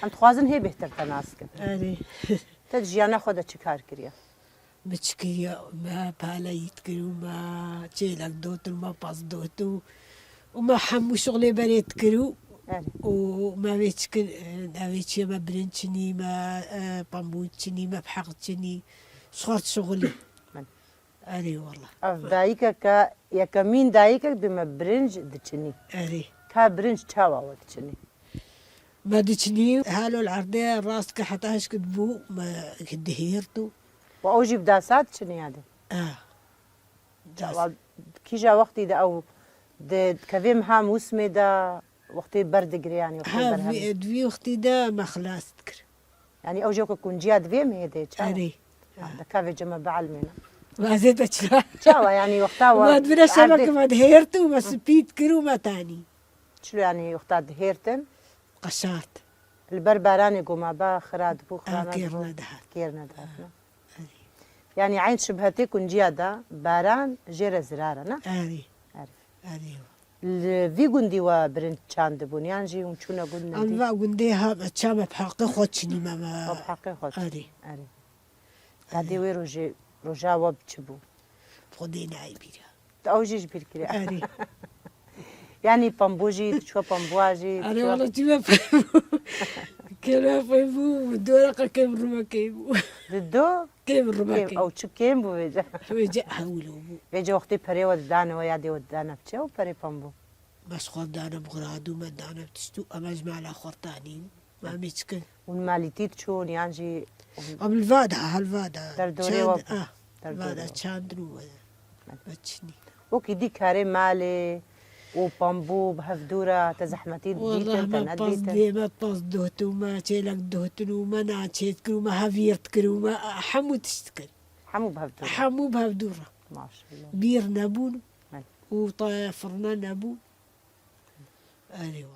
ئەم خوازن هەیە بهترتە ناسکن ئەرێ تە ژیانە خۆدە چی کار کردە بچکە ما پالەیت کرد ومە چێلک دۆتم مە پاس دۆت و ومە هەموو شغلێ بەرێت کرد و ماوێت کرد داوێت چێمە برنجنی مە پەمبوچنی مە بحەقچنی سخوات شغلی ئەرێ وەڵە ئەف دایکە کە یەکەمین دایکێک بمە برنج دچنی ئەرێ کا برنج چاوەوە دچنی ما دچنی هالو العردەیە ڕاست کە حتاش کرد بوو دهێرت و و ئەوژی بداسات چنی یادێ کیژا وەختیدا ئەو کەvێم هام وسمێدا وەختی بەردەگریانی دوی وەختیدا مەخلاست کرد ینی ئەو ژێکە کونجیا دوێم هەیە دێ ئەرێ دەکاوێ جەمە بەعلمێنە وازێتە چرا چاوە ینی وەختاوە برە شەمەکەمە دهێرت و مە سپیت کرد و مەتانی چلویانی وەختا دهێرتن قەشات لەبەر بارانی گۆمابا خرات بوو کێر نەدەهات کێر نەداتنە ینی عین شبهەتێ کونجیادا باران ژێرە زرارە نە ئەرێ ئەرێ وی گوندیوە برنج چاندبوون یانژی اون چوونە گوند ئەنوا گوندێ چامە بحەقە خۆچنی مەمە حقی خۆ ئەرێ ئەرێ دادێ وێ ڕۆژاوە بچ بوو خۆدێ نای بیرە ئەوژیش بیرکرێ ئەرێ ینی پەمبۆژی چوە پەمبواژی ئەرێ وەڵە چیمە کێرا پێی بوو دۆرەقە کەم ڕوومەکەی بوو دۆ کێم ڕوومەکەی ئەو چ کێم بوو وێجە وێجە هەولو بوو وێجە وەختی پەرێوە دانەوە یا دێوە دانە بچێ و پەرێ پەمبوو بەس خۆدانم غرادومە دانە تشت و ئەمەش مالا خۆرتانی مامی چکن اون مالیتیت چوون یانژی ئەم الڤادا هەلڤادا دەردۆرێوە ڤادا چاندن و بەچنی وەکی دی کارێ مالێ و پەمبوو بە هەفدورە تە زەحمەتی پاس دێمە پاس دۆتومە چێلک دۆتن و مە ناچێت کرد ومە هەڤیرت کرد ومە هەموو تشت کرد هەموو بە هەفتوورە هەموو بەهەفدوڕە ماشەڵڵا بیر نەبوون و تایە فڕنە نەبوو ئەرێ وەڵا